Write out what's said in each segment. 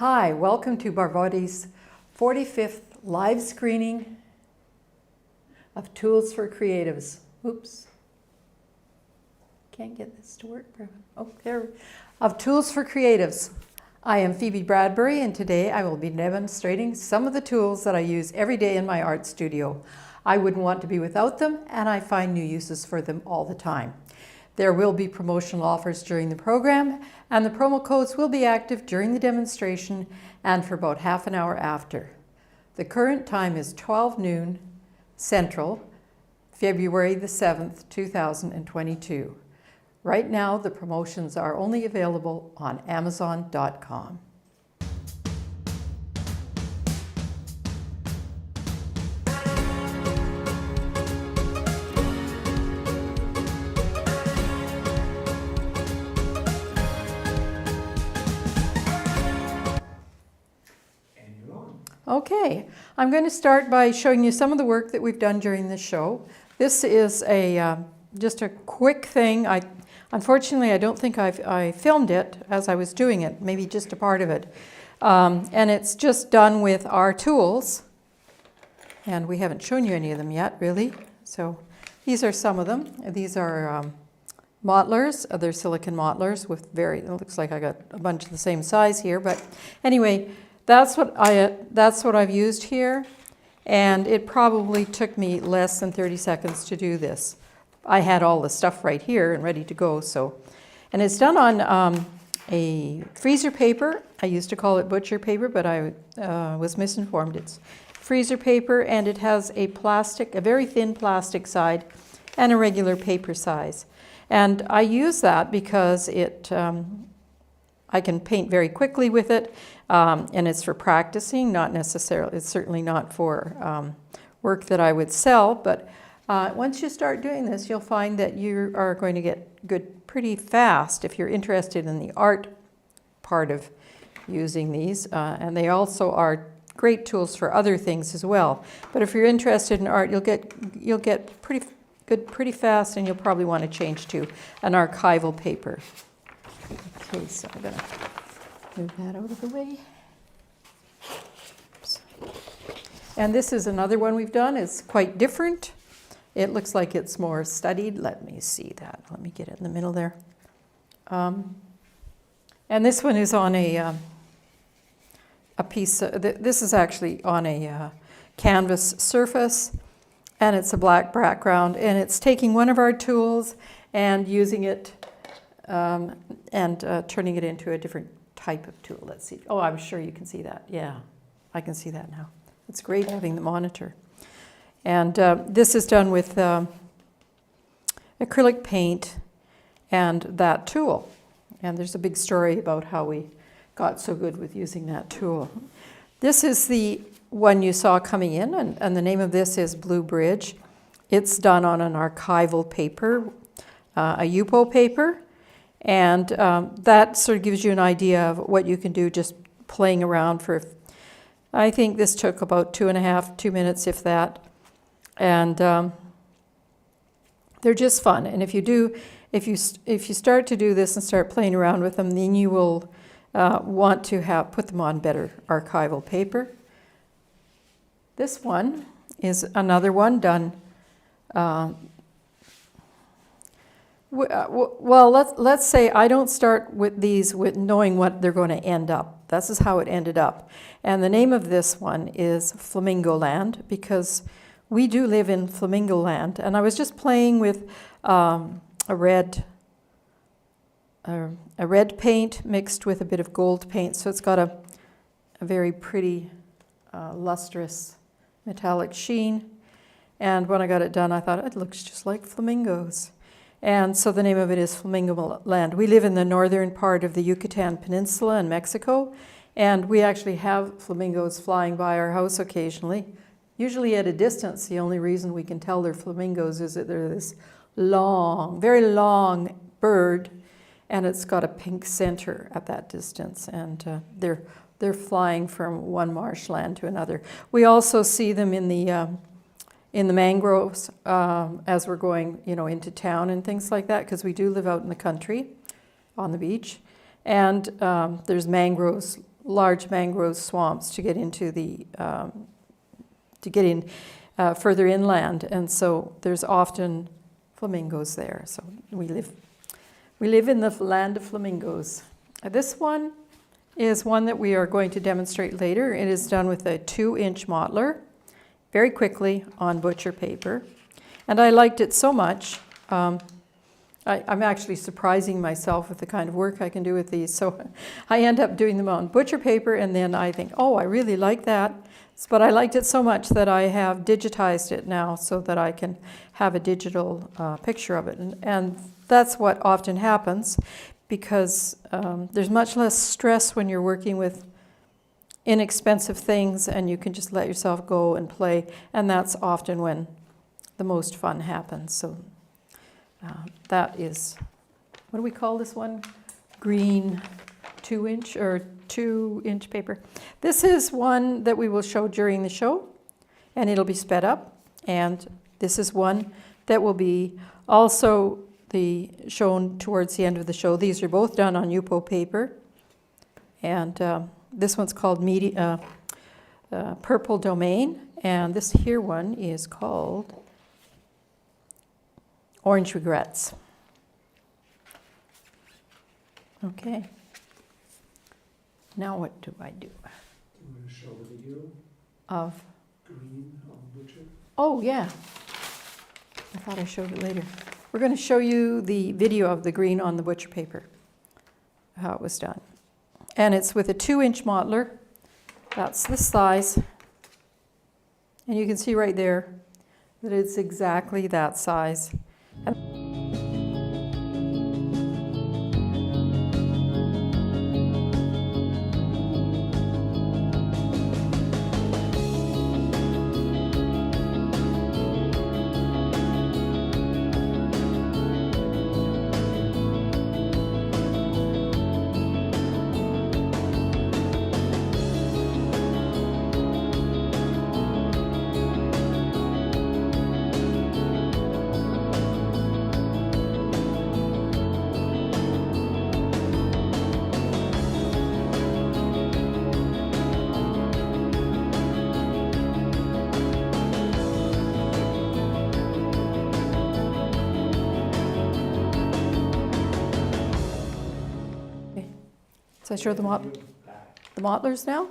Hi, welcome to Barvotti's 45th live screening of Tools for Creatives. Oops. Can't get this to work. Oh, there. Of Tools for Creatives. I am Phoebe Bradbury, and today I will be demonstrating some of the tools that I use every day in my art studio. I wouldn't want to be without them, and I find new uses for them all the time. There will be promotional offers during the program, and the promo codes will be active during the demonstration and for about half an hour after. The current time is 12 noon Central, February the 7th, 2022. Right now, the promotions are only available on amzn.to. Okay, I'm going to start by showing you some of the work that we've done during the show. This is just a quick thing. Unfortunately, I don't think I filmed it as I was doing it, maybe just a part of it. And it's just done with our tools. And we haven't shown you any of them yet, really. So these are some of them. These are mottlers. They're silicone mottlers with it looks like I got a bunch of the same size here. But anyway, that's what I've used here, and it probably took me less than 30 seconds to do this. I had all the stuff right here and ready to go. And it's done on a freezer paper. I used to call it butcher paper, but I was misinformed. It's freezer paper, and it has a very thin plastic side and a regular paper size. And I use that because I can paint very quickly with it, and it's for practicing, not necessarily, it's certainly not for work that I would sell, but once you start doing this, you'll find that you are going to get good pretty fast if you're interested in the art part of using these, and they also are great tools for other things as well. But if you're interested in art, you'll get pretty good pretty fast, and you'll probably want to change to an archival paper. Okay, so I'm going to move that out of the way. Oops. And this is another one we've done. It's quite different. It looks like it's more studied. Let me see that. Let me get it in the middle there. And this one is on a piece. This is actually on a canvas surface, and it's a black background. And it's taking one of our tools and using it and turning it into a different type of tool. Let's see. Oh, I'm sure you can see that. Yeah, I can see that now. It's great having the monitor. And this is done with acrylic paint and that tool. And there's a big story about how we got so good with using that tool. This is the one you saw coming in, and the name of this is Blue Bridge. It's done on an archival paper, a Yupo paper. And that sort of gives you an idea of what you can do just playing around for, I think this took about 2 minutes, if that. And they're just fun. And if you start to do this and start playing around with them, then you will want to put them on better archival paper. This one is another one done. Well, let's say I don't start with these with knowing what they're going to end up. This is how it ended up. And the name of this one is Flamingo Land, because we do live in Flamingo Land. And I was just playing with a red paint mixed with a bit of gold paint. So it's got a very pretty lustrous metallic sheen. And when I got it done, I thought it looks just like flamingos. And so the name of it is Flamingo Land. We live in the northern part of the Yucatan Peninsula in Mexico, and we actually have flamingos flying by our house occasionally, usually at a distance. The only reason we can tell they're flamingos is that they're this long, very long bird, and it's got a pink center at that distance, and they're flying from one marshland to another. We also see them in the mangroves as we're going, into town and things like that, because we do live out in the country on the beach. And there's mangroves large mangrove swamps to get into the further inland, and so there's often flamingos there. So we live in the land of flamingos. This one is one that we are going to demonstrate later. It is done with a 2-inch mottler, very quickly on butcher paper. And I liked it so much, I'm actually surprising myself with the kind of work I can do with these. So I end up doing them on butcher paper, and then I think, oh, I really like that. But I liked it so much that I have digitized it now so that I can have a digital picture of it. And that's what often happens, because there's much less stress when you're working with inexpensive things, and you can just let yourself go and play, and that's often when the most fun happens. So that is, what do we call this one? Green 2-inch or 2-inch paper. This is one that we will show during the show, and it'll be sped up. And this is one that will be also shown towards the end of the show. These are both done on Yupo paper, and this one's called Purple Domain, and this here one is called Orange Regrets. Okay. Now what do I do? I'm going to show the video of green on butcher. Oh, yeah. I thought I showed it later. We're going to show you the video of the green on the butcher paper, how it was done. And it's with a 2-inch mottler. That's this size. And you can see right there that it's exactly that size. So I show the mottlers now?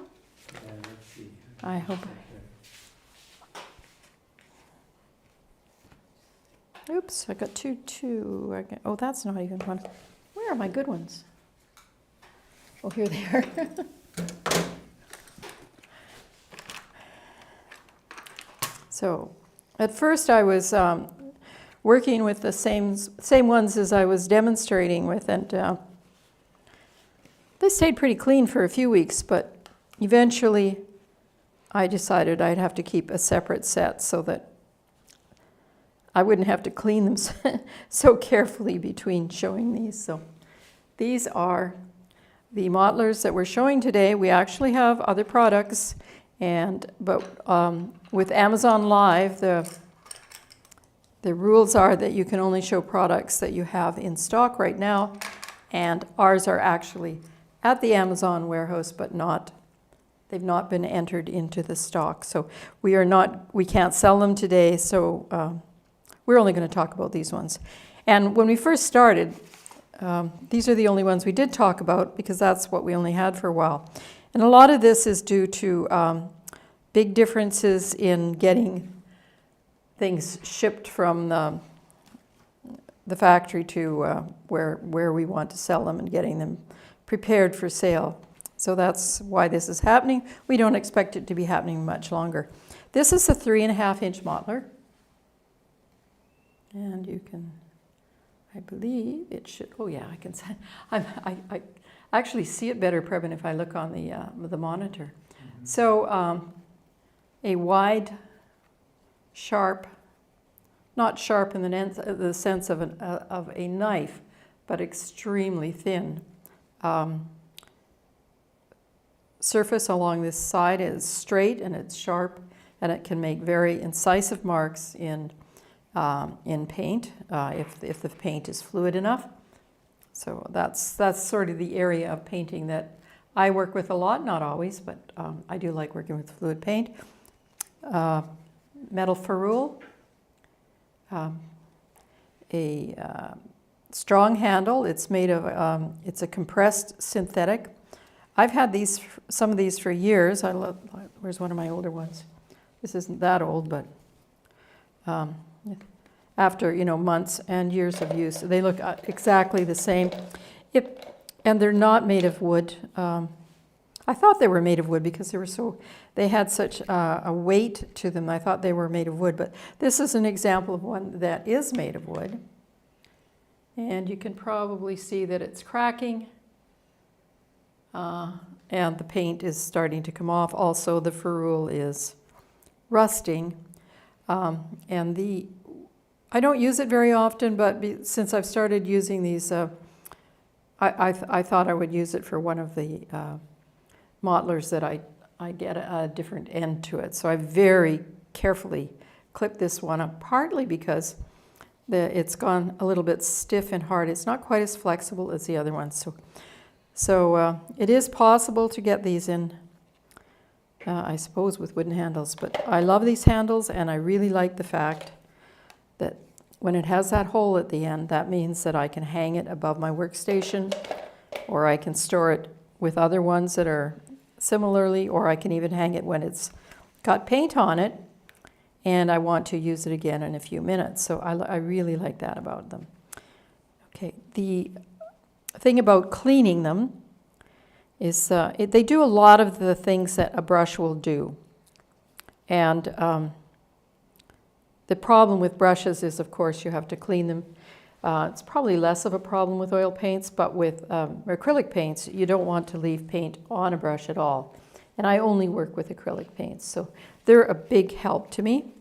Yeah, let's see. I hope. Oops, I got two. Oh, that's not even one. Where are my good ones? Oh, here they are. So, at first I was working with the same ones as I was demonstrating with, and they stayed pretty clean for a few weeks, but eventually I decided I'd have to keep a separate set so that I wouldn't have to clean them so carefully between showing these. So these are the mottlers that we're showing today. We actually have other products, but with Amazon Live, the rules are that you can only show products that you have in stock right now, and ours are actually at the Amazon warehouse, but they've not been entered into the stock. So we can't sell them today, so we're only going to talk about these ones. And when we first started, these are the only ones we did talk about, because that's what we only had for a while. And a lot of this is due to big differences in getting things shipped from the factory to where we want to sell them, and getting them prepared for sale. So that's why this is happening. We don't expect it to be happening much longer. This is a 3.5-inch mottler. And you can, I believe it should, oh yeah, I can, I actually see it better, Preben, if I look on the monitor. Mm-hmm. So a wide, sharp, not sharp in the sense of a knife, but extremely thin surface along this side is straight and it's sharp, and it can make very incisive marks in paint if the paint is fluid enough. So that's sort of the area of painting that I work with a lot, not always, but I do like working with fluid paint. Metal ferrule, a strong handle. It's made of, it's a compressed synthetic. I've had these, some of these for years. Where's one of my older ones? This isn't that old, but after, months and years of use, they look exactly the same. And they're not made of wood. I thought they were made of wood because they had such a weight to them. I thought they were made of wood, but this is an example of one that is made of wood. And you can probably see that it's cracking. And the paint is starting to come off. Also, the ferrule is rusting. And I don't use it very often, but since I've started using these, I thought I would use it for one of the mottlers that I get a different end to it. So I very carefully clipped this one up, partly because it's gone a little bit stiff and hard. It's not quite as flexible as the other ones. So it is possible to get these in, I suppose, with wooden handles. But I love these handles, and I really like the fact that when it has that hole at the end, that means that I can hang it above my workstation, or I can store it with other ones that are similarly, or I can even hang it when it's got paint on it, and I want to use it again in a few minutes. So I really like that about them. Okay, the thing about cleaning them is they do a lot of the things that a brush will do. And the problem with brushes is, of course, you have to clean them. It's probably less of a problem with oil paints, but with acrylic paints, you don't want to leave paint on a brush at all. And I only work with acrylic paints, so they're a big help to me.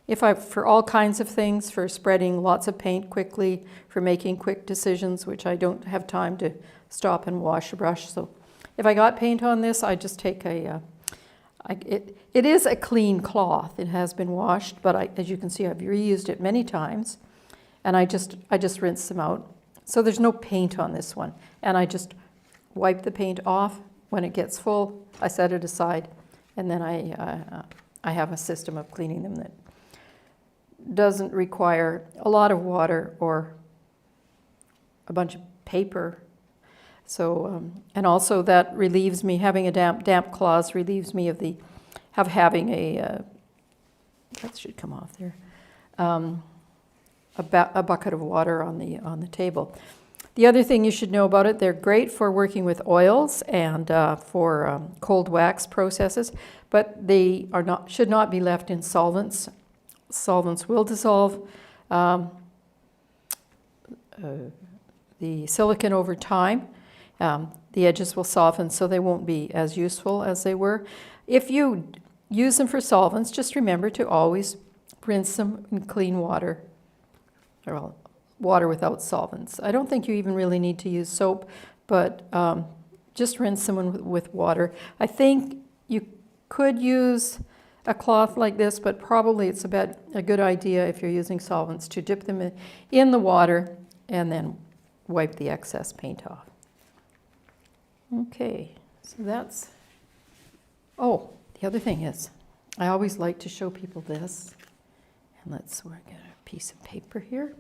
For all kinds of things, for spreading lots of paint quickly, for making quick decisions, which I don't have time to stop and wash a brush. So if I got paint on this, I just take it is a clean cloth. It has been washed, but as you can see, I've reused it many times. And I just rinse them out. So there's no paint on this one. And I just wipe the paint off when it gets full. I set it aside, and then I have a system of cleaning them that doesn't require a lot of water or a bunch of paper. So and also that relieves me, having a damp cloth relieves me of having a that should come off there. A bucket of water on the table. The other thing you should know about it, they're great for working with oils and for cold wax processes, but they should not be left in solvents. Solvents will dissolve the silicone over time. The edges will soften, so they won't be as useful as they were. If you use them for solvents, just remember to always rinse them in clean water. Well, water without solvents. I don't think you even really need to use soap, but just rinse them with water. I think you could use a cloth like this, but probably it's a good idea if you're using solvents to dip them in the water and then wipe the excess paint off. Okay, so that's... Oh, the other thing is, I always like to show people this. And we're going to piece of paper here.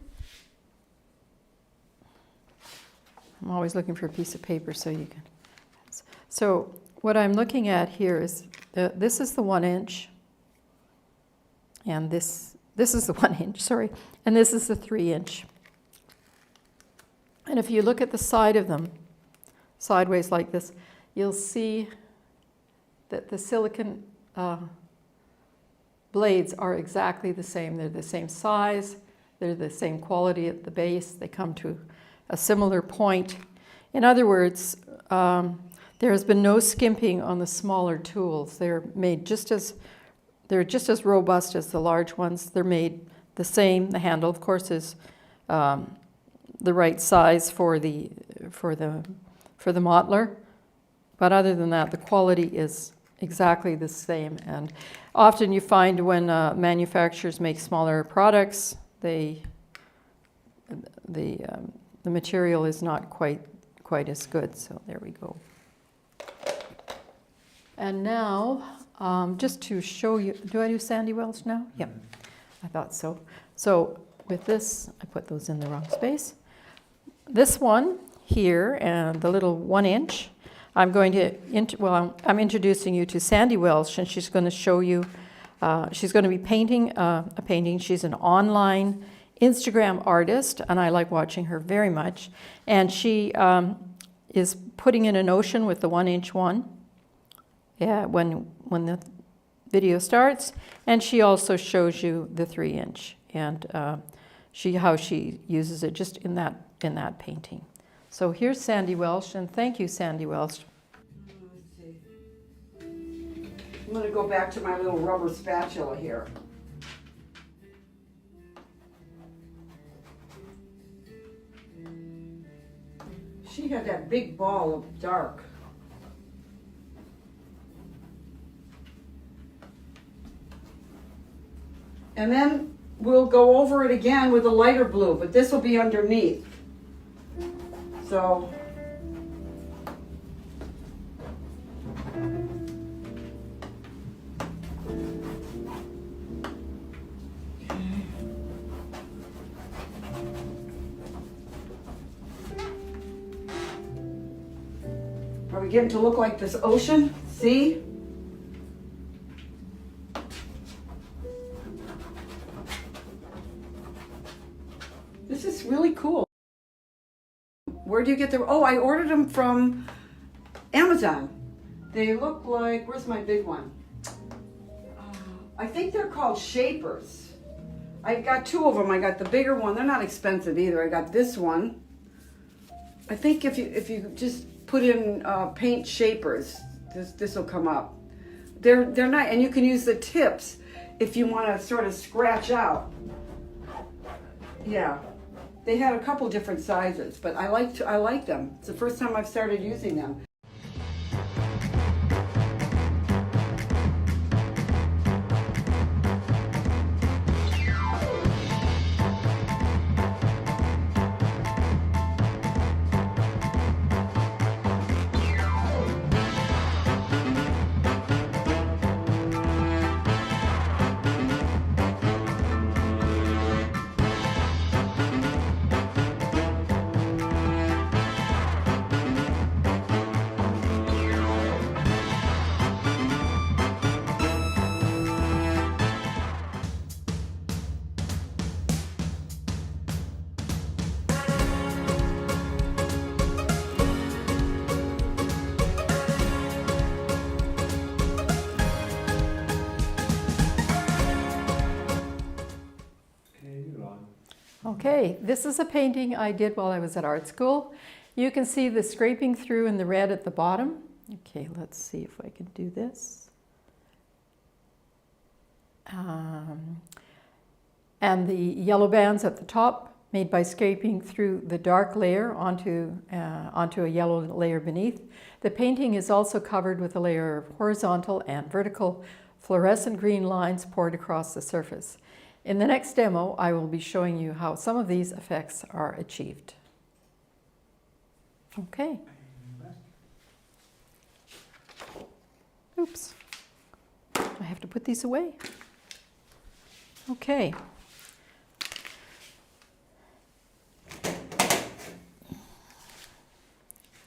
I'm always looking for a piece of paper so you can. So what I'm looking at here is this is the 1 inch, and this is the 1 inch, sorry, and this is the 3 inch. And if you look at the side of them, sideways like this, you'll see that the silicone blades are exactly the same. They're the same size, they're the same quality at the base, they come to a similar point. In other words, there has been no skimping on the smaller tools. They're just as robust as the large ones. They're made the same. The handle, of course, is the right size for the mottler. But other than that, the quality is exactly the same. And often you find when manufacturers make smaller products, the material is not quite as good. So there we go. And now, just to show you, do I do Sandy Welsh now? Yep, I thought so. So with this, I put those in the wrong space. This one here and the little 1 inch, I'm going to, I'm introducing you to Sandy Welsh, and she's going to show you, she's going to be painting a painting. She's an online Instagram artist, and I like watching her very much. And she is putting in an ocean with the 1 inch one. Yeah, when the video starts, and she also shows you the 3 inch and how she uses it just in that painting. So here's Sandy Welsh, and thank you, Sandy Welsh. Let's see. I'm going to go back to my little rubber spatula here. She had that big ball of dark. And then we'll go over it again with a lighter blue, but this will be underneath. So, are we getting to look like this ocean? See? This is really cool. Where do you get them? Oh, I ordered them from Amazon. They look like, where's my big one? I think they're called shapers. I've got 2 of them. I got the bigger one. They're not expensive either. I got this one. I think if you just put in paint shapers, this will come up. They're nice, and you can use the tips if you want to sort of scratch out. Yeah. They had a couple different sizes, but I like them. It's the first time I've started using them. Okay, this is a painting I did while I was at art school. You can see the scraping through in the red at the bottom. Okay, let's see if I can do this. And the yellow bands at the top made by scraping through the dark layer onto a yellow layer beneath. The painting is also covered with a layer of horizontal and vertical fluorescent green lines poured across the surface. In the next demo, I will be showing you how some of these effects are achieved. Okay. Oops. I have to put these away. Okay.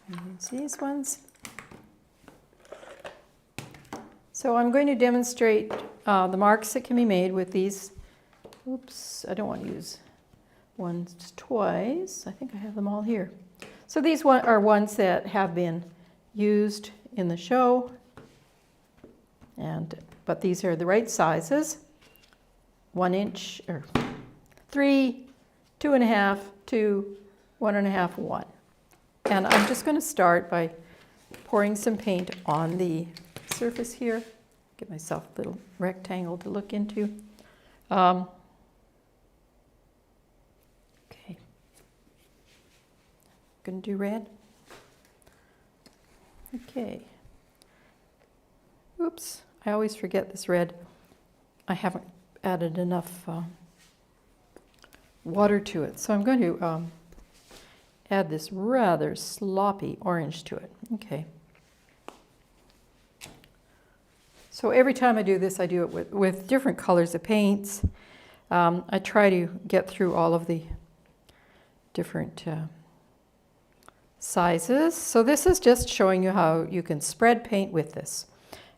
Use these ones. So I'm going to demonstrate the marks that can be made with these. Oops, I don't want to use ones twice. I think I have them all here. So these are ones that have been used in the show, but these are the right sizes. 1 inch, or 3, 2.5, 2, 1.5, 1. And I'm just going to start by pouring some paint on the surface here. Get myself a little rectangle to look into. Okay. Going to do red. Okay. Oops, I always forget this red. I haven't added enough water to it. So I'm going to add this rather sloppy orange to it. Okay. So every time I do this, I do it with different colors of paints. I try to get through all of the different sizes. So this is just showing you how you can spread paint with this.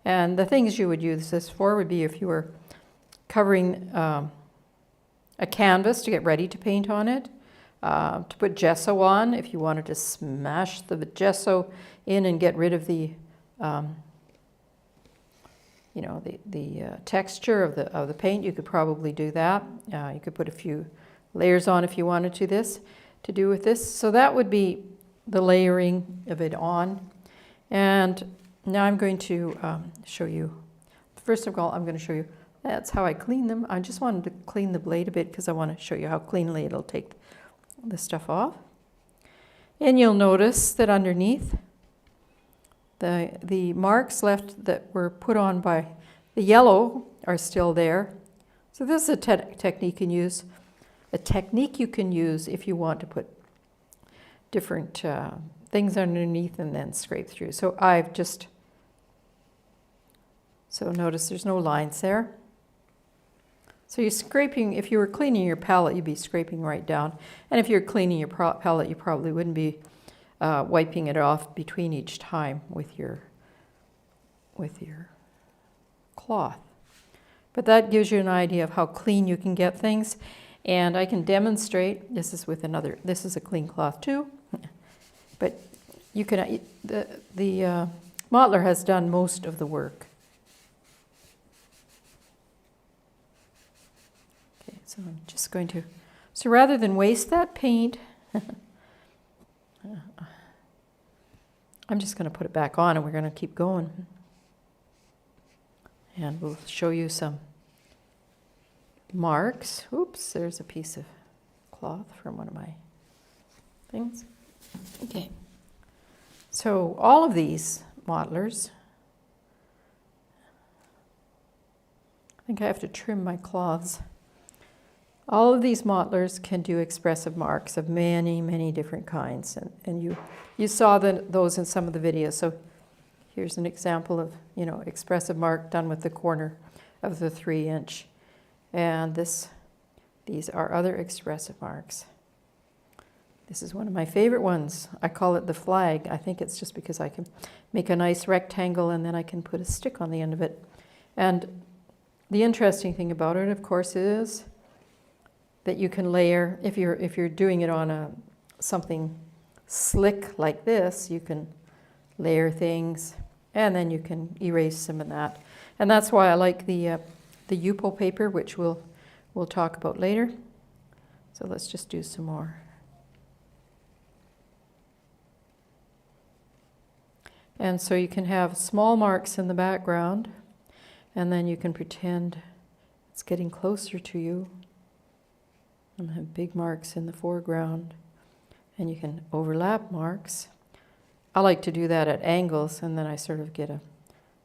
And the things you would use this for would be if you were covering a canvas to get ready to paint on it, to put gesso on if you wanted to smash the gesso in and get rid of the you know, the texture of the paint. You could probably do that. You could put a few layers on if you wanted to do with this. So that would be the layering of it on. And now I'm going to show you, first of all, I'm going to show you, that's how I clean them. I just wanted to clean the blade a bit because I want to show you how cleanly it'll take the stuff off. And you'll notice that underneath, the marks left that were put on by the yellow are still there. So this is a technique you can use if you want to put different things underneath and then scrape through. So notice there's no lines there. So you're scraping, if you were cleaning your palette, you'd be scraping right down. And if you're cleaning your palette, you probably wouldn't be wiping it off between each time with your cloth. But that gives you an idea of how clean you can get things. And I can demonstrate, this is a clean cloth too. But you can, the modeler has done most of the work. Okay, so I'm just going to, so rather than waste that paint, I'm just going to put it back on and we're going to keep going. And we'll show you some marks. Oops, there's a piece of cloth from one of my things. Okay. So all of these modelers, I think I have to trim my cloths. All of these modelers can do expressive marks of many, many different kinds. And you saw those in some of the videos. So here's an example of, you know, expressive mark done with the corner of the 3-inch. And these are other expressive marks. This is one of my favorite ones. I call it the flag. I think it's just because I can make a nice rectangle and then I can put a stick on the end of it. And the interesting thing about it, of course, is that you can layer, if you're doing it on something slick like this, you can layer things and then you can erase some of that. And that's why I like the Yupo paper, which we'll talk about later. So let's just do some more. And so you can have small marks in the background, and then you can pretend it's getting closer to you, and have big marks in the foreground, and you can overlap marks. I like to do that at angles, and then I sort of get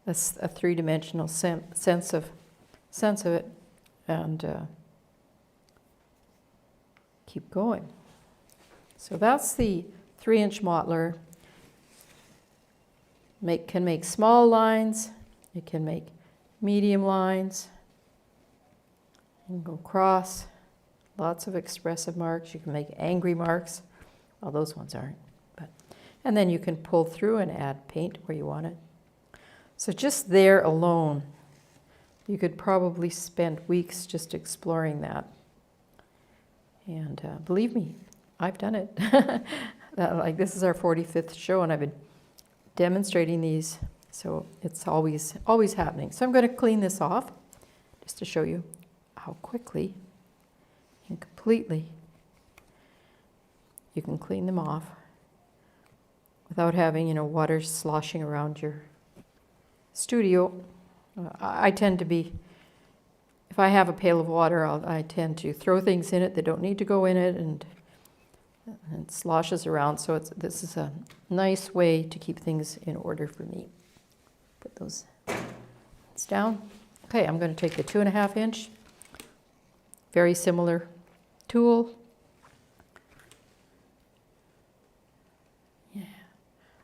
a three-dimensional sense of it, and keep going. So that's the 3-inch modeler. Can make small lines, it can make medium lines, and go across. Lots of expressive marks. You can make angry marks. Well, those ones aren't. And then you can pull through and add paint where you want it. So just there alone, you could probably spend weeks just exploring that. And believe me, I've done it. Like this is our 45th show, and I've been demonstrating these, so it's always happening. So I'm going to clean this off just to show you how quickly and completely you can clean them off without having, you know, water sloshing around your studio. I tend to be, if I have a pail of water, I tend to throw things in it that don't need to go in it, and it sloshes around. So this is a nice way to keep things in order for me. Put those down. Okay, I'm going to take the 2.5-inch, very similar tool. Yeah,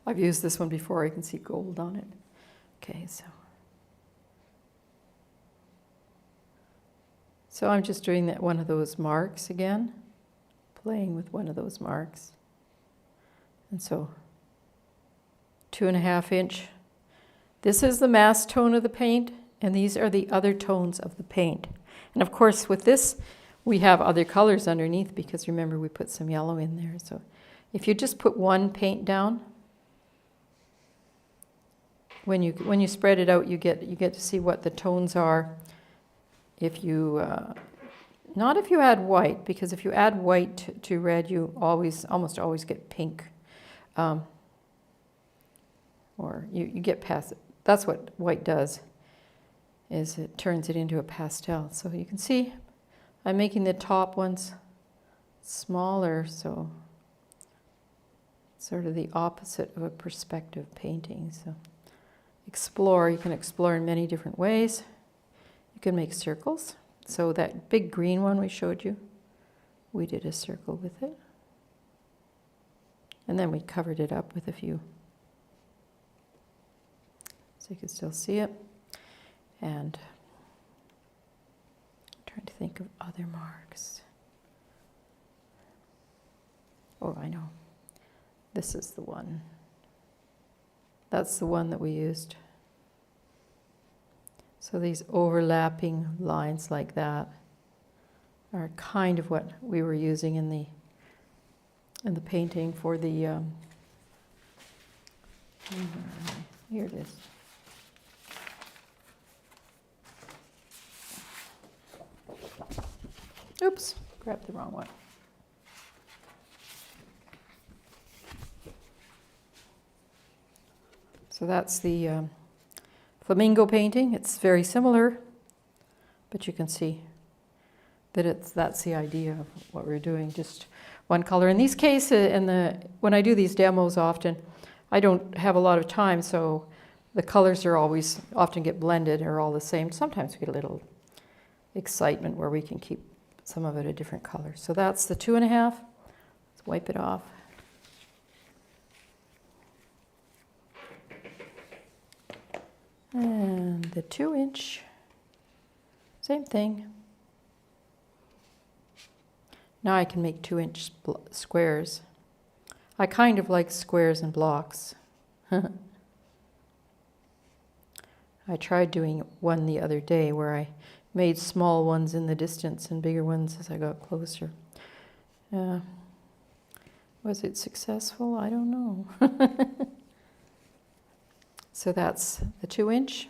I've used this one before. I can see gold on it. Okay, so So I'm just doing that one of those marks again, playing with one of those marks. And so 2.5 inch. This is the mass tone of the paint, and these are the other tones of the paint. And of course with this, we have other colors underneath because remember we put some yellow in there. So if you just put one paint down, when you spread it out, you get to see what the tones are. If you not if you add white, because if you add white to red, you almost always get pink, or you get past it. That's what white does, is it turns it into a pastel. So you can see I'm making the top ones smaller, so sort of the opposite of a perspective painting. So you can explore in many different ways. You can make circles. So that big green one we showed you, we did a circle with it. And then we covered it up with a few. So you can still see it. And I'm trying to think of other marks. Oh, I know. This is the one. That's the one that we used. So these overlapping lines like that are kind of what we were using in the painting for the here it is. Oops, grabbed the wrong one. So that's the flamingo painting. It's very similar, but you can see that that's the idea of what we're doing, just one color. In these cases, when I do these demos often, I don't have a lot of time, so the colors are often get blended or all the same. Sometimes we get a little excitement where we can keep some of it a different color. So that's the 2.5. Let's wipe it off. And the 2 inch, same thing. Now I can make 2 inch squares. I kind of like squares and blocks. I tried doing one the other day where I made small ones in the distance and bigger ones as I got closer. Was it successful? I don't know. So that's the 2 inch. You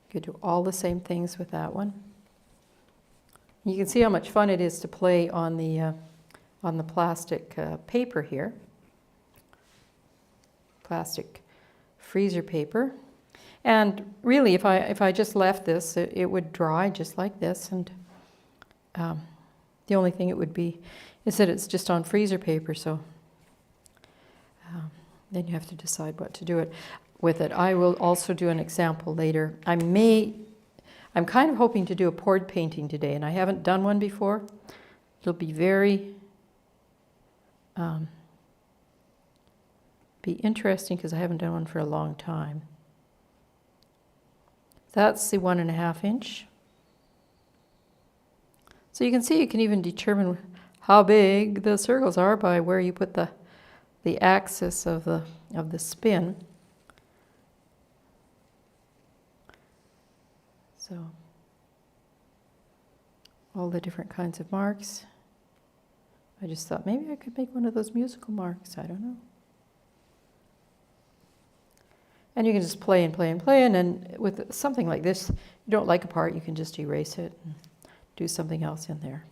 could do all the same things with that one. You can see how much fun it is to play on the plastic paper here. Plastic freezer paper. And really, if I just left this, it would dry just like this. And the only thing it would be is that it's just on freezer paper. So then you have to decide what to do with it. I will also do an example later. I'm kind of hoping to do a poured painting today, and I haven't done one before. It'll be very interesting because I haven't done one for a long time. That's the 1.5 inch. So you can see you can even determine how big the circles are by where you put the axis of the spin. So all the different kinds of marks. I just thought maybe I could make one of those musical marks. I don't know. And you can just play and play and play, and then with something like this, you don't like a part, you can just erase it and do something else in there.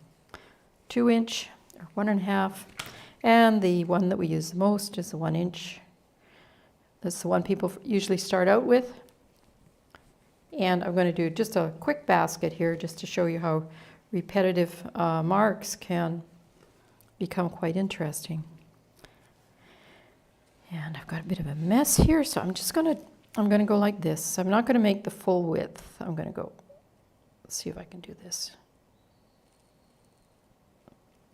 2 inch or 1.5, and the one that we use the most is the 1 inch. That's the one people usually start out with. And I'm going to do just a quick basket here just to show you how repetitive marks can become quite interesting. And I've got a bit of a mess here, so I'm going to go like this. I'm not going to make the full width. I'm going to go, let's see if I can do this.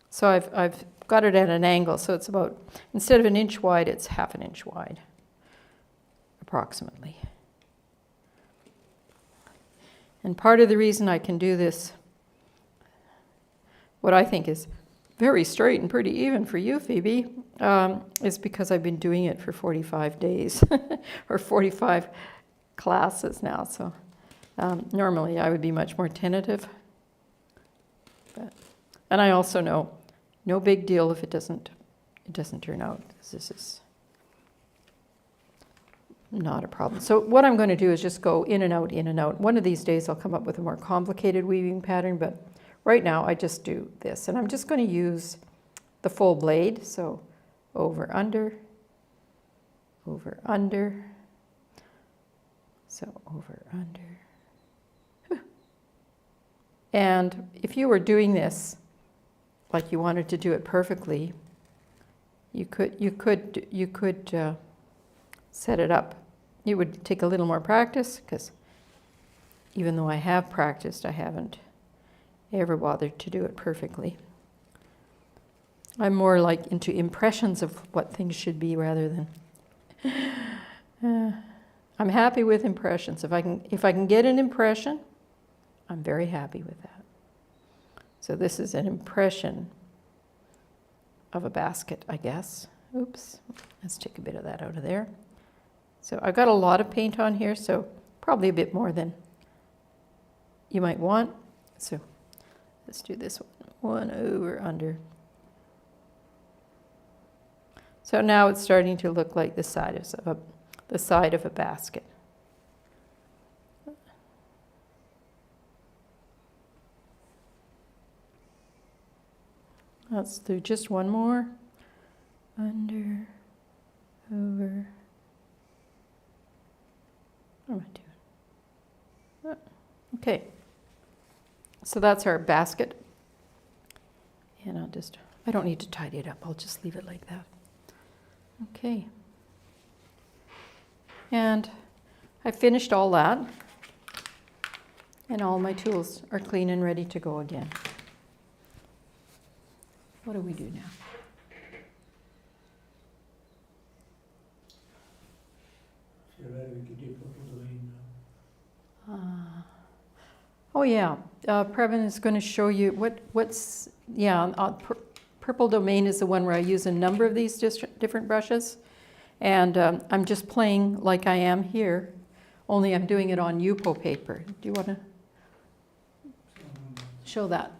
So I've got it at an angle, so it's about, instead of 1 inch wide, it's 1/2 inch wide, approximately. And part of the reason I can do this what I think is very straight and pretty even for you, Phoebe, is because I've been doing it for 45 days or 45 classes now. So normally I would be much more tentative. And I also know no big deal if it doesn't turn out. This is not a problem. So what I'm going to do is just go in and out, in and out. One of these days I'll come up with a more complicated weaving pattern, but right now I just do this. And I'm just going to use the full blade. So over, under, so over, under. And if you were doing this like you wanted to do it perfectly, you could set it up. It would take a little more practice, because even though I have practiced, I haven't ever bothered to do it perfectly. I'm more like into impressions of what things should be rather than I'm happy with impressions. If I can get an impression, I'm very happy with that. So this is an impression of a basket, I guess. Oops, let's take a bit of that out of there. So I've got a lot of paint on here, so probably a bit more than you might want. So let's do this one over, under. So now it's starting to look like the side of a basket. Let's do just one more. Under, over. What am I doing? Okay. So that's our basket. And I don't need to tidy it up. I'll just leave it like that. Okay. And I finished all that. And all my tools are clean and ready to go again. What do we do now? If you're ready, we could do purple domain now. Oh yeah, Previn is going to show you purple domain is the one where I use a number of these different brushes, and I'm just playing like I am here, only I'm doing it on Yupo paper. Do you want to show that?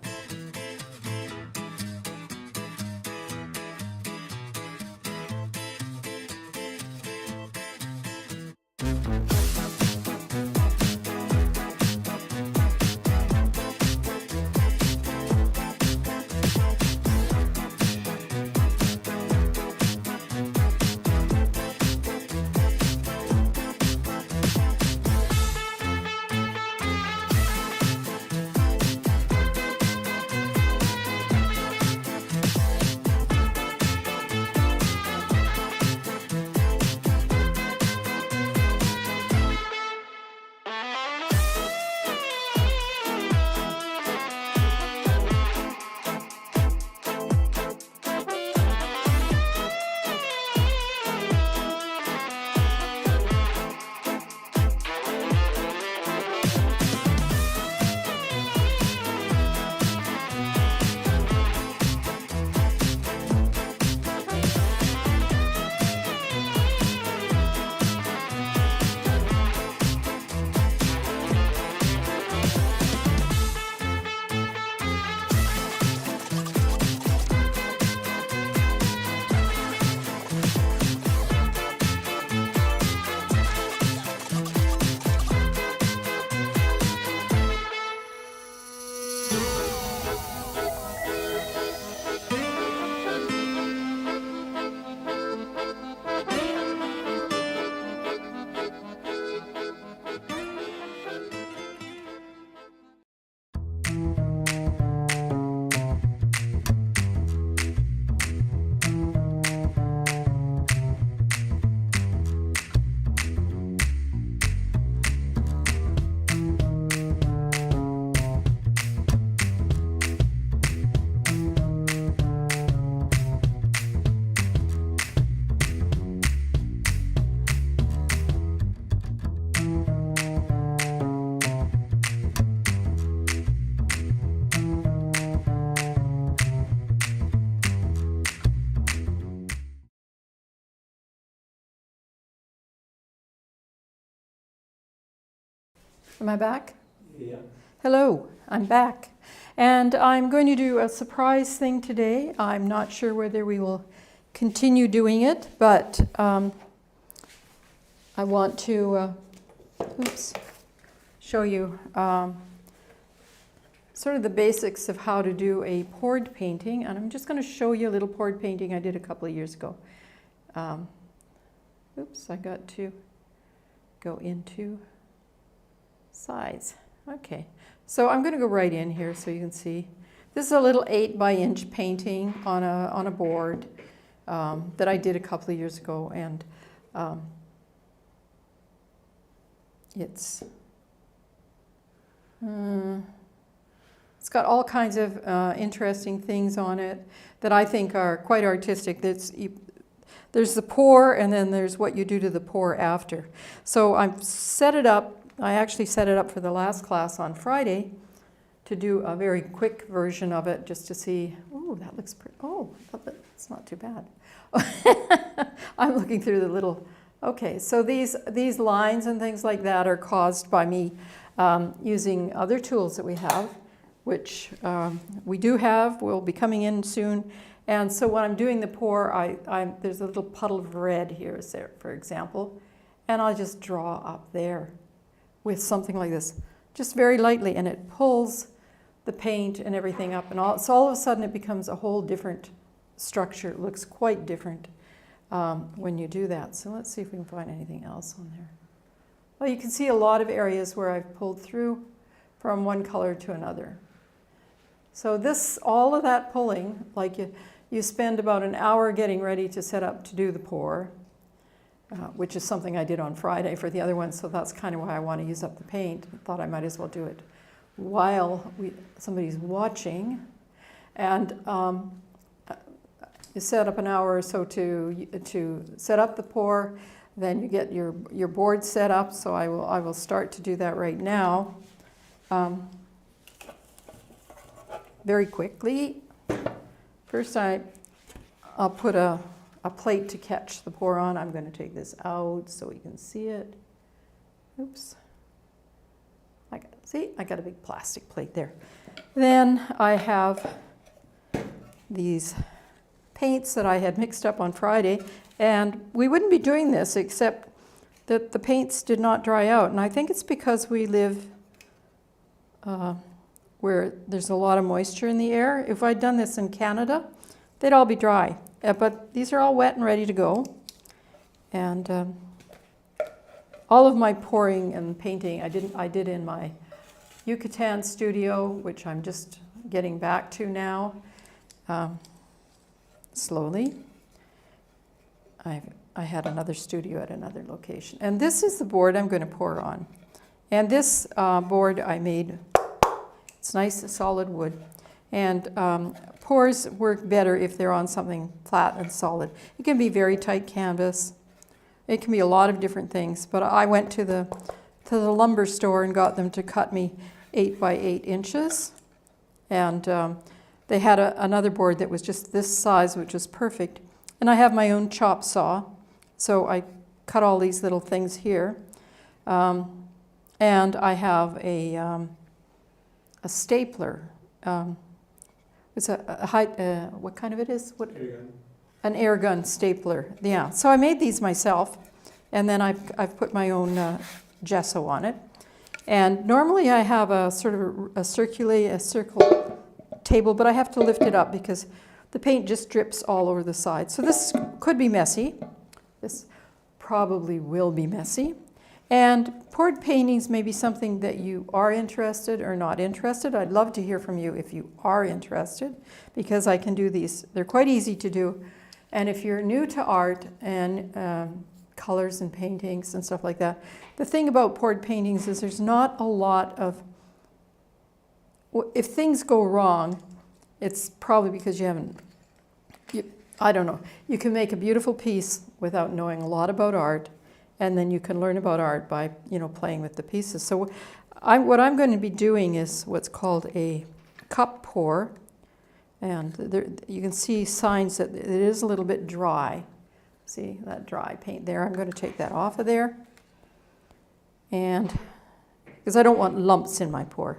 Am I back? Yeah. Hello, I'm back. And I'm going to do a surprise thing today. I'm not sure whether we will continue doing it, but I want to show you sort of the basics of how to do a poured painting. And I'm just going to show you a little poured painting I did a couple of years ago. I got to go into size. Okay, so I'm going to go right in here so you can see. This is a little 8-by-inch painting on a board that I did a couple of years ago, and it's got all kinds of interesting things on it that I think are quite artistic. There's the pour, and then there's what you do to the pour after. So I've set it up. I actually set it up for the last class on Friday to do a very quick version of it, just to see. Oh, that looks pretty. Oh, that's not too bad. I'm looking through the little. Okay, so these lines and things like that are caused by me using other tools that we have, which we do have. Will be coming in soon. And so when I'm doing the pour, there's a little puddle of red here, for example, and I'll just draw up there with something like this, just very lightly, and it pulls the paint and everything up, and so all of a sudden it becomes a whole different structure. It looks quite different when you do that. So let's see if we can find anything else on there. Well, you can see a lot of areas where I've pulled through from one color to another. So all of that pulling, like you spend about an hour getting ready to set up to do the pour, which is something I did on Friday for the other one, so that's kind of why I want to use up the paint. I thought I might as well do it while somebody's watching. And you set up an hour or so to set up the pour, then you get your board set up, so I will start to do that right now. Very quickly. First I'll put a plate to catch the pour on. I'm going to take this out so you can see it. Oops. I got a big plastic plate there. Then I have these paints that I had mixed up on Friday, and we wouldn't be doing this except that the paints did not dry out, and I think it's because we live where there's a lot of moisture in the air. If I'd done this in Canada, they'd all be dry. But these are all wet and ready to go. And all of my pouring and painting I did in my Yucatan studio, which I'm just getting back to now, slowly. I had another studio at another location. And this is the board I'm going to pour on. And this board I made. It's nice, solid wood. And pours work better if they're on something flat and solid. It can be very tight canvas. It can be a lot of different things. But I went to the lumber store and got them to cut me 8 by 8 inches. And they had another board that was just this size, which was perfect. And I have my own chop saw. So I cut all these little things here. And I have a stapler. It's what kind of it is? What? Air gun. An air gun stapler. Yeah. So I made these myself, and then I've put my own gesso on it. And normally I have a sort of a circle table, but I have to lift it up because the paint just drips all over the side. So this could be messy. This probably will be messy. And poured paintings may be something that you are interested or not interested. I'd love to hear from you if you are interested, because I can do these. They're quite easy to do. And if you're new to art and colors and paintings and stuff like that, the thing about poured paintings is there's not a lot of, if things go wrong, it's probably because you haven't, I don't know. You can make a beautiful piece without knowing a lot about art. And then you can learn about art by, playing with the pieces. So what I'm going to be doing is what's called a cup pour. And there, you can see signs that it is a little bit dry. See that dry paint there? I'm going to take that off of there. And because I don't want lumps in my pour.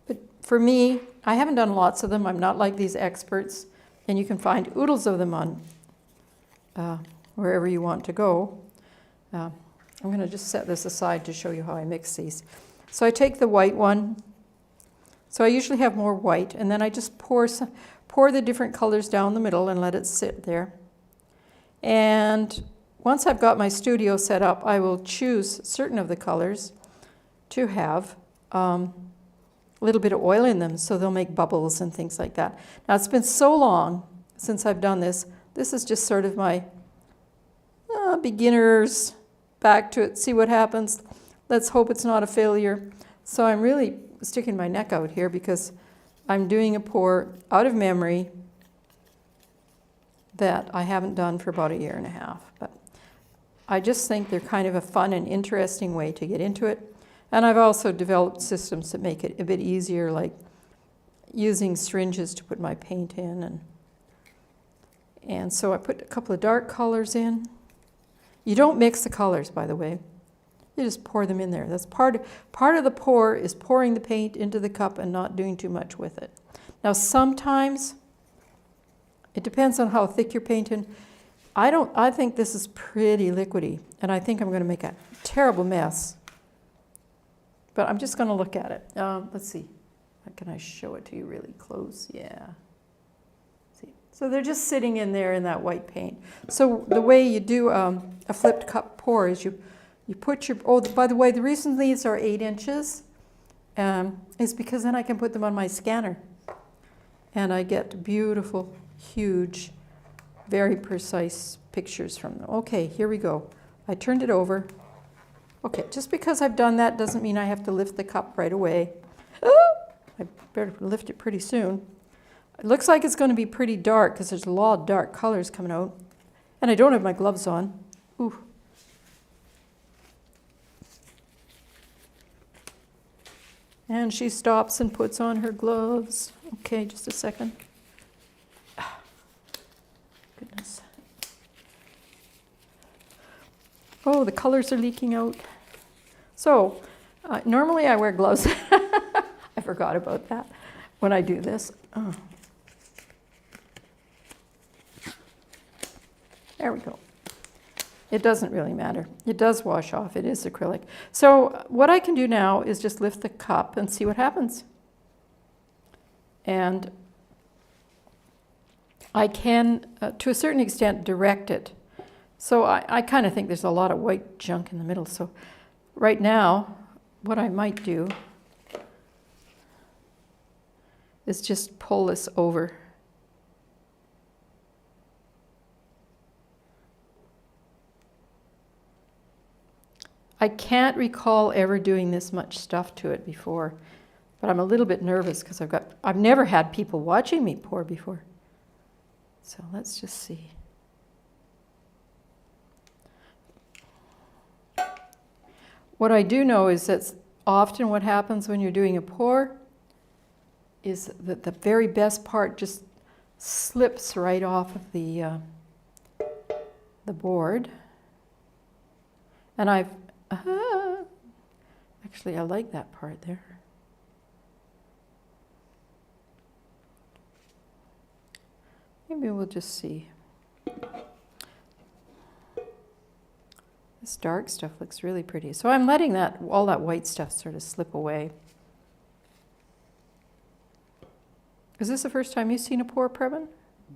But for me, I haven't done lots of them. I'm not like these experts, and you can find oodles of them on wherever you want to go. I'm going to just set this aside to show you how I mix these. So I take the white one. So I usually have more white, and then I just pour the different colors down the middle and let it sit there. And once I've got my studio set up, I will choose certain of the colors to have a little bit of oil in them, so they'll make bubbles and things like that. Now, it's been so long since I've done this. This is just sort of my beginner's back to it, see what happens. Let's hope it's not a failure. So I'm really sticking my neck out here because I'm doing a pour out of memory that I haven't done for about 1.5 years. But I just think they're kind of a fun and interesting way to get into it. And I've also developed systems that make it a bit easier, like using syringes to put my paint in. And so I put a couple of dark colors in. You don't mix the colors, by the way. You just pour them in there. That's part of the pour is pouring the paint into the cup and not doing too much with it. Now, sometimes it depends on how thick you're painting. I think this is pretty liquidy, and I think I'm going to make a terrible mess. But I'm just going to look at it. Let's see. Can I show it to you really close? Yeah. See. So they're just sitting in there in that white paint. So the way you do a flipped cup pour is you put your, oh, by the way, the reason these are 8 inches is because then I can put them on my scanner. And I get beautiful, huge, very precise pictures from them. Okay, here we go. I turned it over. Okay, just because I've done that doesn't mean I have to lift the cup right away. Oh, I better lift it pretty soon. It looks like it's going to be pretty dark because there's a lot of dark colors coming out. And I don't have my gloves on. Ooh. And she stops and puts on her gloves. Okay, just a second. Goodness. Oh, the colors are leaking out. So, normally I wear gloves. I forgot about that when I do this. Oh. There we go. It doesn't really matter. It does wash off. It is acrylic. So what I can do now is just lift the cup and see what happens. And I can, to a certain extent, direct it. So I kind of think there's a lot of white junk in the middle. So right now, what I might do is just pull this over. I can't recall ever doing this much stuff to it before, but I'm a little bit nervous because I've never had people watching me pour before. So let's just see. What I do know is that often what happens when you're doing a pour is that the very best part just slips right off of the board. And actually I like that part there. Maybe we'll just see. This dark stuff looks really pretty. So I'm letting all that white stuff sort of slip away. Is this the first time you've seen a pour, Previn?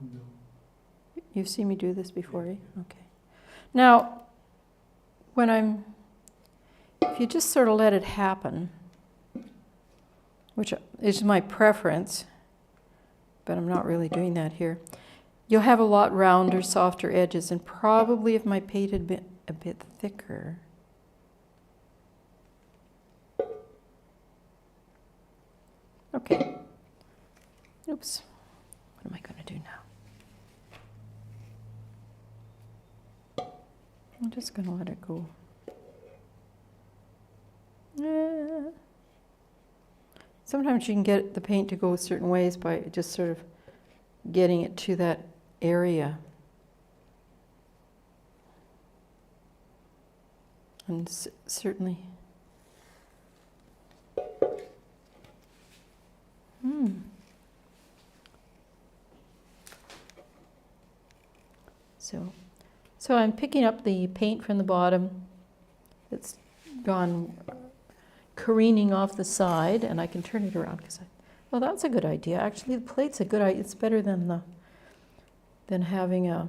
No. You've seen me do this before, eh? Okay. Now, if you just sort of let it happen, which is my preference, but I'm not really doing that here, you'll have a lot rounder, softer edges, and probably if my paint had been a bit thicker. Okay. Oops. What am I going to do now? I'm just going to let it go. Sometimes you can get the paint to go certain ways by just sort of getting it to that area. And certainly. So I'm picking up the paint from the bottom that's gone careening off the side, and I can turn it around because well, that's a good idea. Actually, the plate's a good idea. It's better than having a,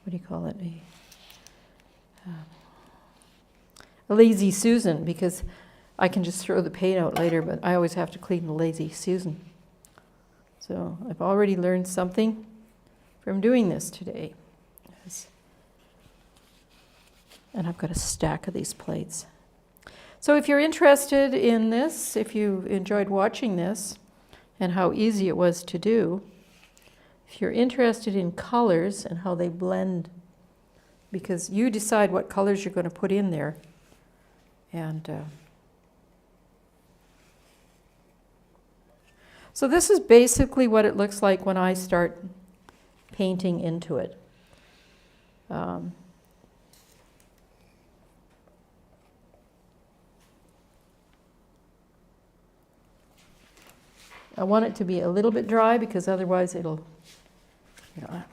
what do you call it, a lazy Susan, because I can just throw the paint out later, but I always have to clean the lazy Susan. So I've already learned something from doing this today. And I've got a stack of these plates. So if you're interested in this, if you enjoyed watching this and how easy it was to do, if you're interested in colors and how they blend, because you decide what colors you're going to put in there. And so this is basically what it looks like when I start painting into it. I want it to be a little bit dry because otherwise it'll,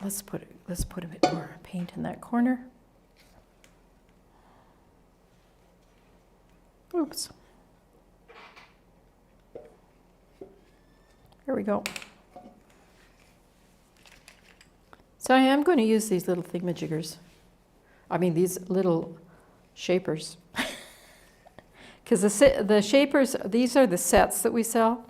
let's put a bit more paint in that corner. Oops. There we go. So I am going to use these little thingamajiggers. I mean, these little shapers. Because the shapers, these are the sets that we sell.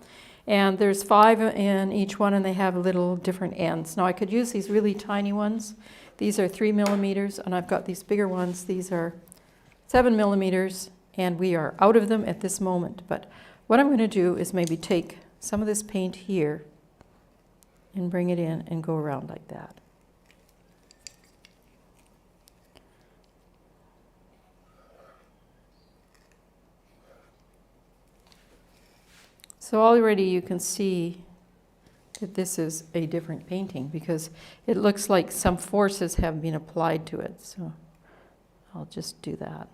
And there's 5 in each one, and they have little different ends. Now, I could use these really tiny ones. These are 3 millimeters, and I've got these bigger ones. These are 7 millimeters, and we are out of them at this moment. But what I'm going to do is maybe take some of this paint here and bring it in and go around like that. So already you can see that this is a different painting because it looks like some forces have been applied to it. So I'll just do that.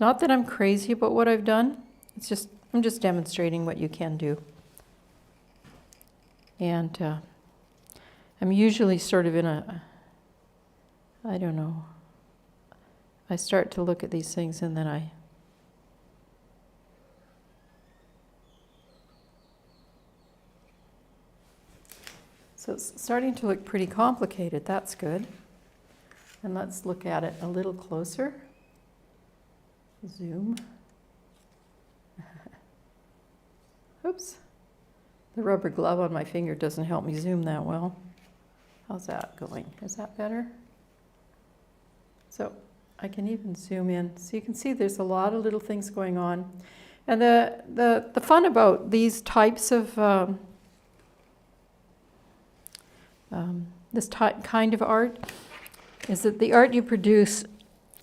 Not that I'm crazy about what I've done. It's just, I'm just demonstrating what you can do. And I'm usually sort of in a, I don't know. I start to look at these things and then I So it's starting to look pretty complicated. That's good. And let's look at it a little closer. Zoom. Oops. The rubber glove on my finger doesn't help me zoom that well. How's that going? Is that better? So I can even zoom in. So you can see there's a lot of little things going on. And the fun about these types of this kind of art is that the art you produce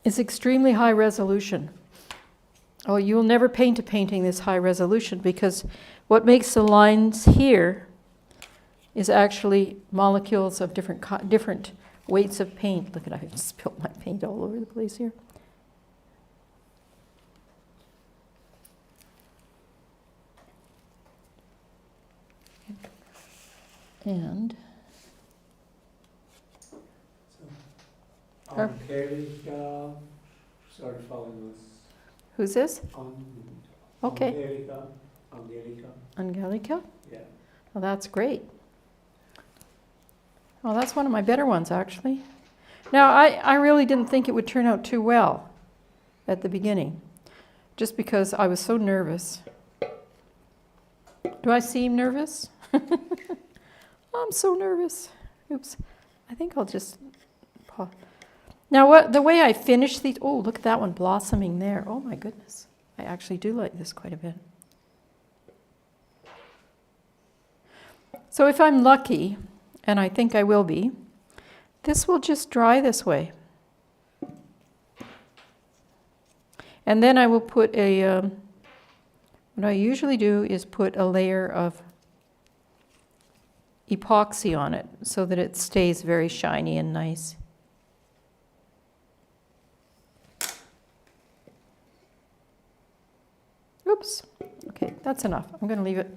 is extremely high resolution. Oh, you'll never paint a painting this high resolution because what makes the lines here is actually molecules of different weights of paint. Look at, I've spilled my paint all over the place here. And Angelica, sorry, following us. who's this? Okay. Angelica. Angelica? Yeah. Well, that's great. Well, that's one of my better ones, actually. Now, I really didn't think it would turn out too well at the beginning, just because I was so nervous. Do I seem nervous? I'm so nervous. Oops. I think I'll just pause. Now, the way I finish these, oh, look at that one blossoming there. Oh, my goodness. I actually do like this quite a bit. So if I'm lucky, and I think I will be, this will just dry this way. And then I will put a, what I usually do is put a layer of epoxy on it so that it stays very shiny and nice. Oops. Okay, that's enough. I'm going to leave it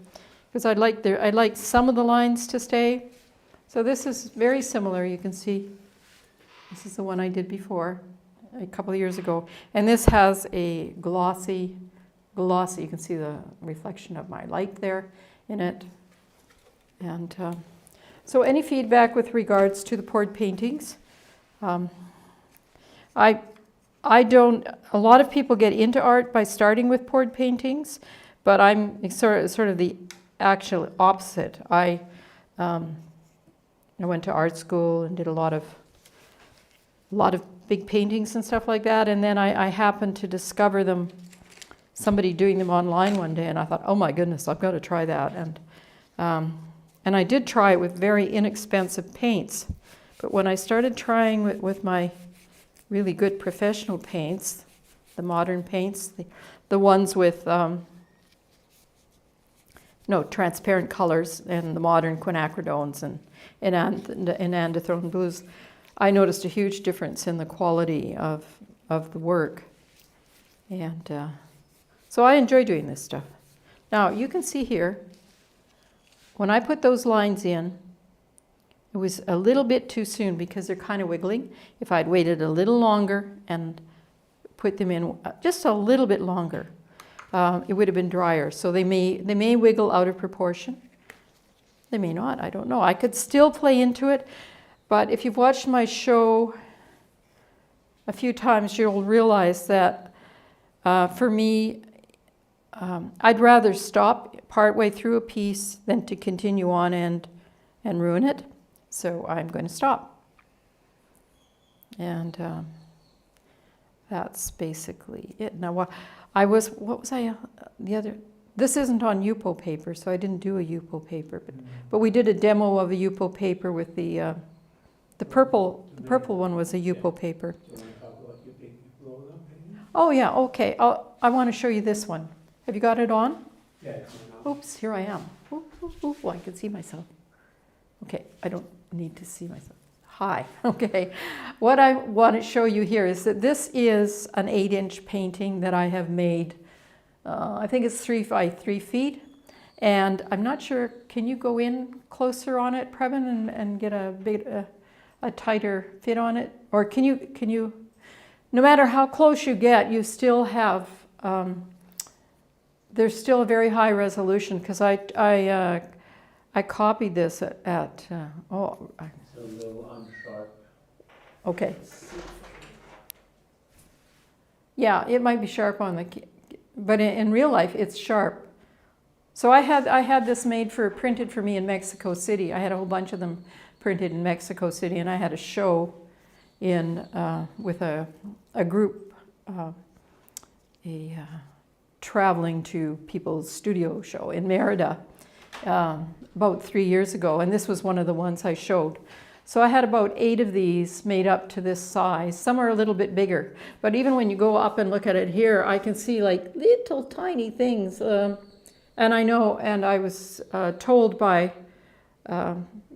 because I'd like some of the lines to stay. So this is very similar. You can see this is the one I did before a couple of years ago, and this has a glossy. You can see the reflection of my light there in it. And so any feedback with regards to the poured paintings? I don't, a lot of people get into art by starting with poured paintings, but I'm sort of the actual opposite. I went to art school and did a lot of big paintings and stuff like that, and then I happened to discover them, somebody doing them online one day, and I thought, oh my goodness, I've got to try that. And I did try it with very inexpensive paints, but when I started trying with my really good professional paints, the modern paints, the ones with transparent colors, and the modern quinacridones and androthrone blues, I noticed a huge difference in the quality of the work. And so I enjoy doing this stuff. Now you can see here, when I put those lines in, it was a little bit too soon because they're kind of wiggling. If I'd waited a little longer and put them in just a little bit longer, it would have been drier. So they may wiggle out of proportion. They may not, I don't know. I could still play into it, but if you've watched my show a few times, you'll realize that for me, I'd rather stop partway through a piece than to continue on and ruin it. So I'm going to stop. And that's basically it. Now, what was I, the other, this isn't on Yupo paper, so I didn't do a Yupo paper, but we did a demo of a Yupo paper with the purple one was a Yupo paper. Do you want to talk about your big roll-up painting? Oh yeah, okay. I want to show you this one. Have you got it on? Yeah, it's on. Oops, here I am. Oh, I can see myself. Okay, I don't need to see myself. Hi, okay. What I want to show you here is that this is an 8-inch painting that I have made. I think it's 3 by 3 feet. And I'm not sure, can you go in closer on it, Previn, and get a tighter fit on it? Or can you, no matter how close you get, you still have, there's still a very high resolution, because I copied this at It's a little unsharp. okay. Yeah, it might be sharp on the, but in real life, it's sharp. So I had this printed for me in Mexico City. I had a whole bunch of them printed in Mexico City, and I had a show with a group, traveling to people's studio show in Merida about 3 years ago, and this was one of the ones I showed. So I had about 8 of these made up to this size. Some are a little bit bigger, but even when you go up and look at it here, I can see like little tiny things. And I know, and I was told by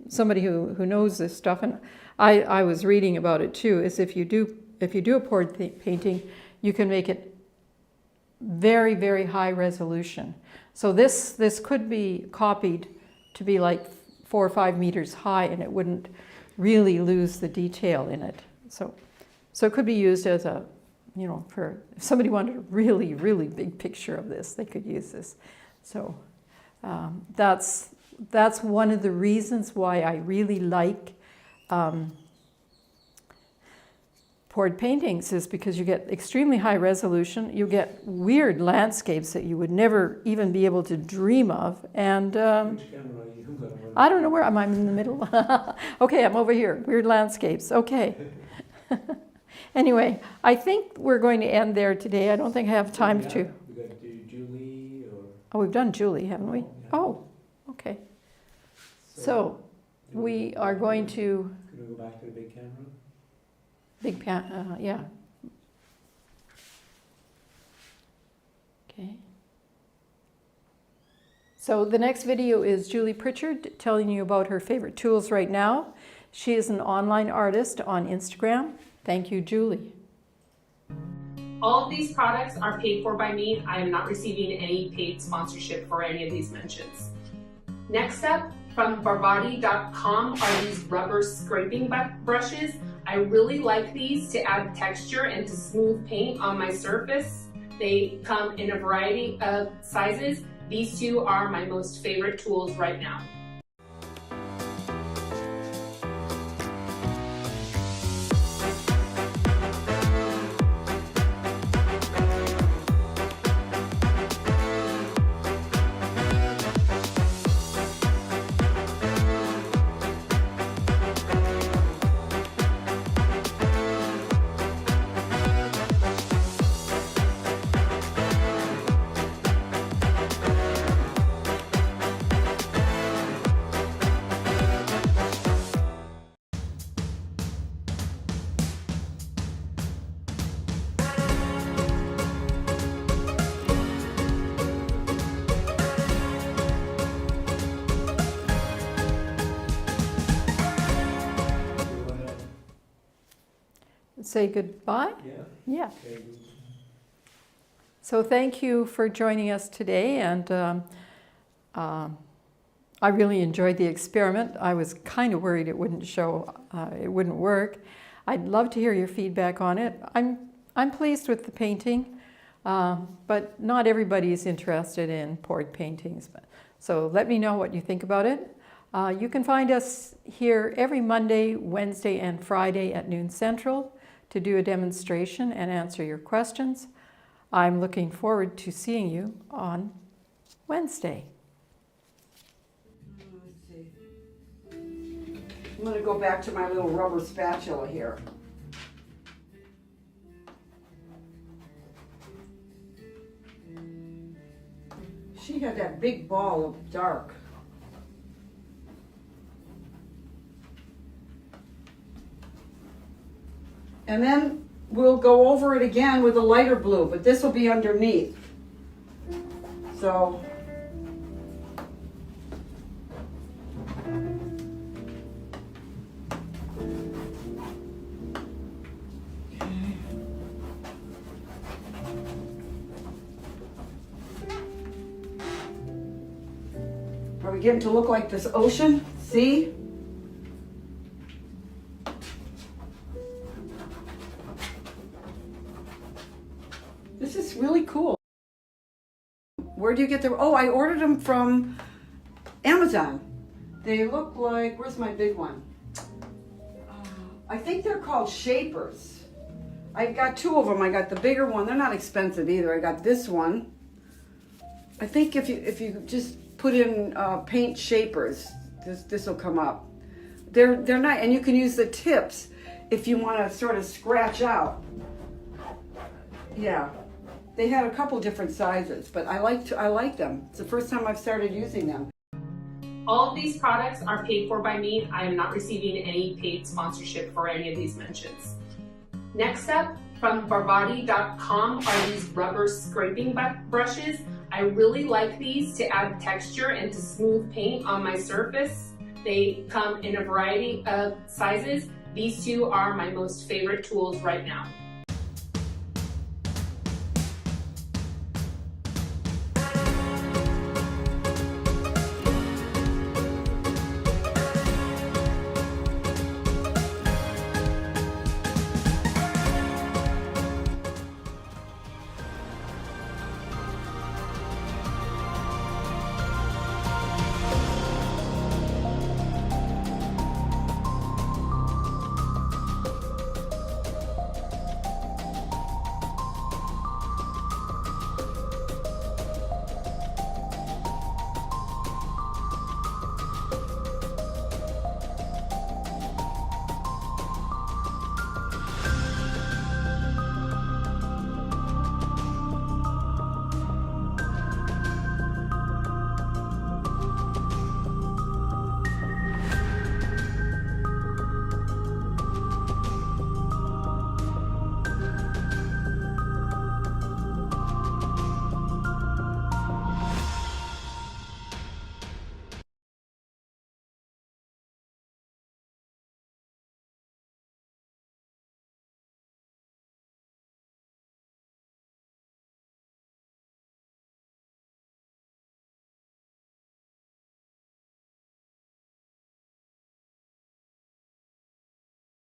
somebody who knows this stuff, and I was reading about it too, is if you do a poured painting, you can make it very, very high resolution. So this could be copied to be like 4 or 5 meters high, and it wouldn't really lose the detail in it. So it could be used as a, for if somebody wanted a really, really big picture of this, they could use this. So that's one of the reasons why I really like poured paintings, is because you get extremely high resolution, you get weird landscapes that you would never even be able to dream of, and Which camera are you going to I don't know where I'm in the middle. Okay, I'm over here, weird landscapes, okay. Anyway, I think we're going to end there today. I don't think I have time to. We got to do Julie or... Oh, we've done Julie, haven't we? Yeah. Oh, okay. So we are going to... Can we go back to the big camera? yeah. Okay. So the next video is Julie Pritchard telling you about her favorite tools right now. She is an online artist on Instagram. Thank you, Julie. All of these products are paid for by me. I am not receiving any paid sponsorship for any of these mentions. Next up, from Barvotti.com are these rubber scraping brushes. I really like these to add texture and to smooth paint on my surface. They come in a variety of sizes. These two are my most favorite tools right now. Say goodbye? Yeah. Yeah. Okay. So thank you for joining us today, and I really enjoyed the experiment. I was kind of worried it wouldn't show, it wouldn't work. I'd love to hear your feedback on it. I'm pleased with the painting, but not everybody's interested in poured paintings. So let me know what you think about it. You can find us here every Monday, Wednesday, and Friday at noon Central to do a demonstration and answer your questions. I'm looking forward to seeing you on Wednesday. Let's see. I'm going to go back to my little rubber spatula here. She had that big ball of dark. And then we'll go over it again with a lighter blue, but this will be underneath. So are we getting to look like this ocean? See? This is really cool. Where do you get them? Oh, I ordered them from Amazon. They look like, where's my big one? I think they're called shapers. I got two of them. I got the bigger one. They're not expensive either. I got this one. I think if you just put in paint shapers, this will come up. They're nice, and you can use the tips if you want to sort of scratch out. Yeah. They had a couple different sizes, but I like them. It's the first time I've started using them. All of these products are paid for by me. I am not receiving any paid sponsorship for any of these mentions. Next up, from Barvotti.com are these rubber scraping brushes. I really like these to add texture and to smooth paint on my surface. They come in a variety of sizes. These two are my most favorite tools right now.